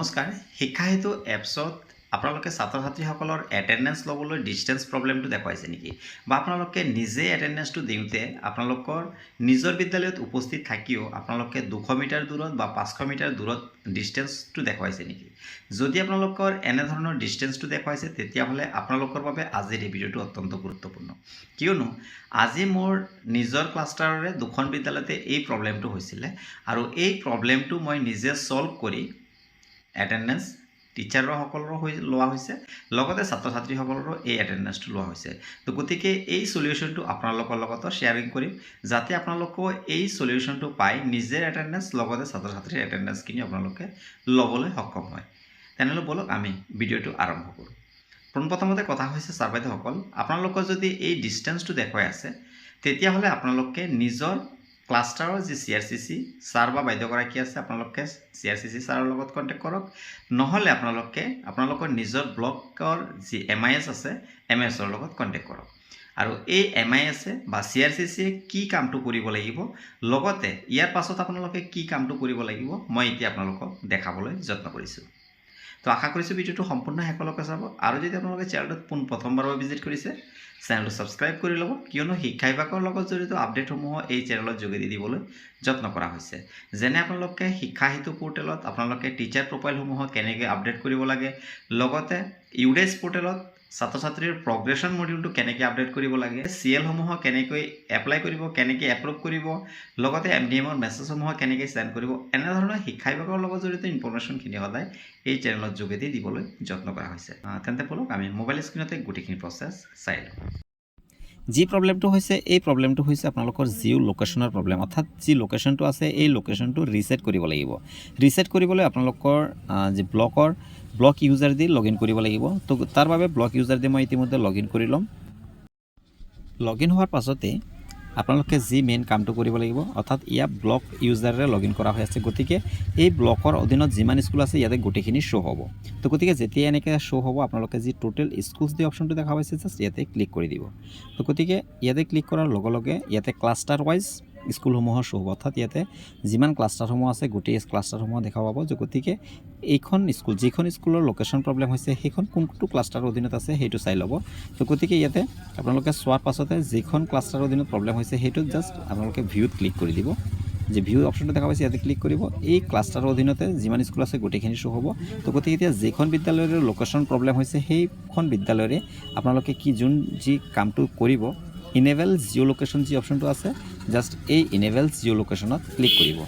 নমস্কাৰ শিক্ষা হেতু এপছত আপোনালোকে ছাত্ৰ ছাত্ৰীসকলৰ এটেণ্ডেন্স ল'বলৈ ডিষ্টেন্স প্ৰব্লেমটো দেখুৱাইছে নেকি বা আপোনালোকে নিজে এটেণ্ডেন্সটো দিওঁতে আপোনালোকৰ নিজৰ বিদ্যালয়ত উপস্থিত থাকিও আপোনালোকে 200 মিটাৰ দূৰত বা 500 মিটাৰ দূৰত ডিষ্টেন্সটো দেখুৱাইছে নেকি যদি আপোনালোকৰ এনে ধৰণৰ ডিষ্টেন্সটো দেখুৱাইছে তেতিয়াহ'লে আপোনালোকৰ বাবে আজিৰ এই ভিডিঅ'টো অত্যন্ত গুৰুত্বপূৰ্ণ কিয়নো আজি মোৰ নিজৰ ক্লাষ্টাৰৰে দুখন বিদ্যালয়তে এই প্ৰব্লেমটো হৈছিলে আৰু এই প্ৰব্লেমটো মই নিজে সলভ কৰি এটেণ্ডেন্স টিচাৰসকলৰো লোৱা হৈছে লগতে ছাত্ৰ ছাত্ৰীসকলৰো এই এটেণ্ডেন্সটো লোৱা হৈছে তো গতিকে এই সলিউশনটো আপোনালোকৰ লগত শেয়াৰিং কৰিম যাতে আপোনালোকে এই সলিউশনটো পাই নিজে এটেণ্ডেন্স লগতে ছাত্ৰ ছাত্ৰীৰ এটেণ্ডেন্সখিনি আপোনালোকে ল'বলৈ সক্ষম হয় তেনেহ'লে বলক আমি ভিডিঅ'টো আৰম্ভ কৰোঁ পোনপ্ৰথমতে কথা হৈছে ছাৰ বাইদেউসকল আপোনালোকৰ যদি এই ডিষ্টেন্সটো দেখুৱাই আছে তেতিয়াহ'লে আপোনালোকে নিজৰ ক্লাষ্টাৰৰ যি CRCC ছাৰ বা বাইদেউগৰাকী আছে আপোনালোকে CRCC ছাৰৰ লগত কণ্টেক্ট কৰক নহ'লে আপোনালোকৰ নিজৰ ব্লকৰ যি MIS আছে MISৰ লগত কণ্টেক্ট কৰক আৰু এই MIS বা CRCC কি কামটো কৰিব লাগিব লগতে ইয়াৰ পাছত আপোনালোকে কি কামটো কৰিব লাগিব মই এতিয়া আপোনালোকক দেখাবলৈ যত্ন কৰিছোঁ তো আশা কৰিছোঁ ভিডিঅ'টো সম্পূৰ্ণ শেষলৈকে চাব আৰু যদি আপোনালোকে চেনেলটোত প্ৰথমবাৰৰ ভিজিট কৰিছে চেনেলটো সাবস্ক্ৰাইব কৰি ল'ব কিয়নো শিক্ষা বিভাগৰ লগত জড়িত আপডেটসমূহ এই চেনেলৰ যোগেদি দিবলৈ যত্ন কৰা হৈছে যেনে আপোনালোকে শিক্ষা হেতু পোৰ্টেলত আপোনালোকে টিচাৰ প্ৰফাইলসমূহ কেনেকৈ আপডেট কৰিব লাগে লগতে ইউডেছ পোৰ্টেলত ছাত্ৰ ছাত্ৰীৰ প্ৰগ্ৰেছন মডিউলটো কেনেকৈ আপডেট কৰিব লাগে CL সমূহ কেনেকৈ এপ্লাই কৰিব কেনেকৈ এপ্ৰুভ কৰিব লগতে MDMৰ মেছেজসমূহ কেনেকৈ সেন্ড কৰিব এনে ধৰণৰ শিক্ষা বিভাগৰ লগত জড়িত ইনফৰমেশ্যনখিনি সদায় এই চেনেলৰ যোগেদি দিবলৈ যত্ন কৰা হৈছে তেন্তে বলক আমি মোবাইল স্ক্ৰীনতে গোটেইখিনি প্ৰচেছ চাই লওঁ যি প্ৰব্লেমটো হৈছে এই প্ৰব্লেমটো হৈছে আপোনালোকৰ জিও লোকেশনৰ প্ৰব্লেম অৰ্থাৎ যি লোকেশনটো আছে এই লোকেশনটো ৰিসেট কৰিব লাগিব ৰিসেট কৰিবলৈ আপোনালোকৰ যি ব্লক ইউজাৰ দি লগইন কৰিব লাগিব তো তাৰ বাবে ব্লক ইউজাৰ দি মই ইতিমধ্যে লগইন কৰি লম লগইন হোৱাৰ পাছতে আপোনালোকে যি মেইন কামটো কৰিব লাগিব অৰ্থাৎ ইয়া ব্লক ইউজাৰে লগইন কৰা হৈ আছে গতিকে এই ব্লকৰ অধীনত যিমান স্কুল আছে ইয়াতে গোটেইখিনি শ্ব' হ'ব তো গতিকে যেতিয়া এনেকৈ শ্ব' হ'ব আপোনালোকে যি টোটেল স্কুলছ দি অপশ্যনটো দেখা পাইছে জাষ্ট ইয়াতে ক্লিক কৰি দিব তো গতিকে ইয়াতে ক্লিক কৰাৰ লগে লগে ইয়াতে ক্লাষ্টাৰ ৱাইজ স্কুলসমূহৰ শ্ব' হ'ব অৰ্থাৎ ইয়াতে যিমান ক্লাষ্টাৰসমূহ আছে গোটেই ক্লাষ্টাৰসমূহ দেখা পাব যে গতিকে এইখন স্কুল যিখন স্কুলৰ লোকেশ্যন প্ৰব্লেম হৈছে সেইখন কোনটো ক্লাষ্টাৰৰ অধীনত আছে সেইটো চাই ল'ব তো গতিকে ইয়াতে আপোনালোকে চোৱাৰ পাছতে যিখন ক্লাষ্টাৰৰ অধীনত প্ৰব্লেম হৈছে সেইটো জাষ্ট আপোনালোকে ভিউত ক্লিক কৰি দিব যে ভিউ অপশ্যনটো দেখা পাইছে ইয়াতে ক্লিক কৰিব এই ক্লাষ্টাৰৰ অধীনতে যিমান স্কুল আছে গোটেইখিনি শ্ব' হ'ব তো গতিকে এতিয়া যিখন বিদ্যালয়ৰ লোকেশ্যন প্ৰব্লেম হৈছে সেইখন বিদ্যালয়ৰে আপোনালোকে যি কামটো কৰিব ইনেবল জিঅ' লোকেশ্যন যি অপশ্যনটো আছে জাষ্ট এই ইনেবল জিঅ' লোকেশ্যনত ক্লিক কৰিব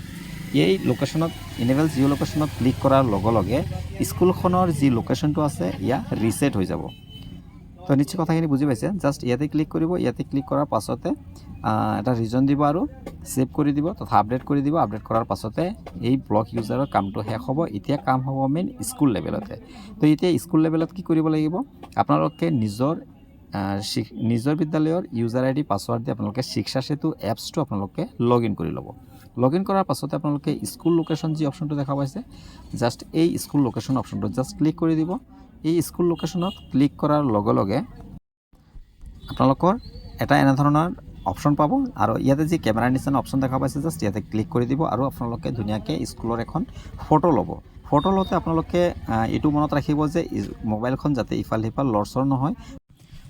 এই লোকেশ্যনত ইনেবল জিঅ' লোকেশ্যনত ক্লিক কৰাৰ লগে লগে স্কুলখনৰ যি লোকেশ্যনটো আছে ইয়া ৰিছেট হৈ যাব তো নিশ্চয় কথাখিনি বুজি পাইছে জাষ্ট ইয়াতে ক্লিক কৰিব ইয়াতে ক্লিক কৰাৰ পাছতে এটা ৰিজন দিব আৰু সেভ কৰি দিব তথা আপডেট কৰি দিব আপডেট কৰাৰ পাছতে এই ব্লক ইউজাৰৰ কামটো শেষ হ'ব এতিয়া কাম হ'ব মেইন স্কুল লেভেলতে তো এতিয়া স্কুল লেভেলত কি কৰিব লাগিব আপোনালোকে নিজৰ বিদ্যালয়ৰ ইউজাৰ ID পাছৱৰ্ড দি আপোনালোকে শিক্ষা সেতু এপছটো আপোনালোকে লগইন কৰি ল'ব লগইন কৰাৰ পাছতে আপোনালোকে স্কুল লোকেশ্যন যি অপশ্যনটো দেখা পাইছে জাষ্ট এই স্কুল লোকেশ্যন অপশ্যনটো জাষ্ট ক্লিক কৰি দিব এই স্কুল লোকেশ্যনত ক্লিক কৰাৰ লগে লগে আপোনালোকৰ এটা এনে ধৰণৰ অপশ্যন পাব আৰু ইয়াতে যি কেমেৰাৰ নিচিনা অপশ্যন দেখা পাইছে জাষ্ট ইয়াতে ক্লিক কৰি দিব আৰু আপোনালোকে ধুনীয়াকৈ স্কুলৰ এখন ফটো ল'ব ফটো লওঁতে আপোনালোকে এইটো মনত ৰাখিব যে মোবাইলখন যাতে ইফাল সিফাল লৰচৰ নহয়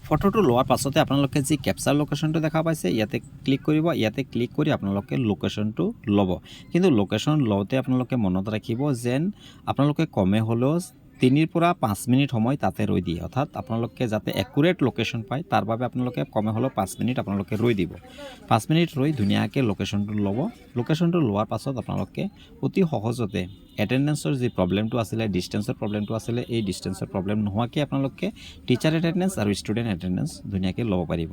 ফটোটো লোৱাৰ পাছতে আপোনালোকে যি কেপচাৰ লোকেশ্যনটো দেখা পাইছে ইয়াতে ক্লিক কৰিব ইয়াতে ক্লিক কৰি আপোনালোকে লোকেশ্যনটো ল'ব কিন্তু লোকেশ্যন লওঁতে আপোনালোকে মনত ৰাখিব যেন আপোনালোকে কমে হ'লেও 3 পৰা 5 মিনিট সময় তাতে ৰৈ দিয়ে অৰ্থাৎ আপোনালোকে যাতে একুৰেট লোকেশ্যন পায় তাৰ বাবে আপোনালোকে কমে হ'লেও 5 মিনিট আপোনালোকে ৰৈ দিব 5 মিনিট ৰৈ ধুনীয়াকৈ লোকেশ্যনটো ল'ব লোকেশ্যনটো লোৱাৰ পাছত আপোনালোকে অতি সহজতে এটেণ্ডেন্সৰ যি প্ৰব্লেমটো আছিলে ডিষ্টেন্সৰ প্ৰব্লেমটো আছিলে এই ডিষ্টেন্সৰ প্ৰব্লেম নোহোৱাকৈ আপোনালোকে টিচাৰ এটেণ্ডেন্স আৰু ষ্টুডেণ্ট এটেণ্ডেন্স ধুনীয়াকৈ ল'ব পাৰিব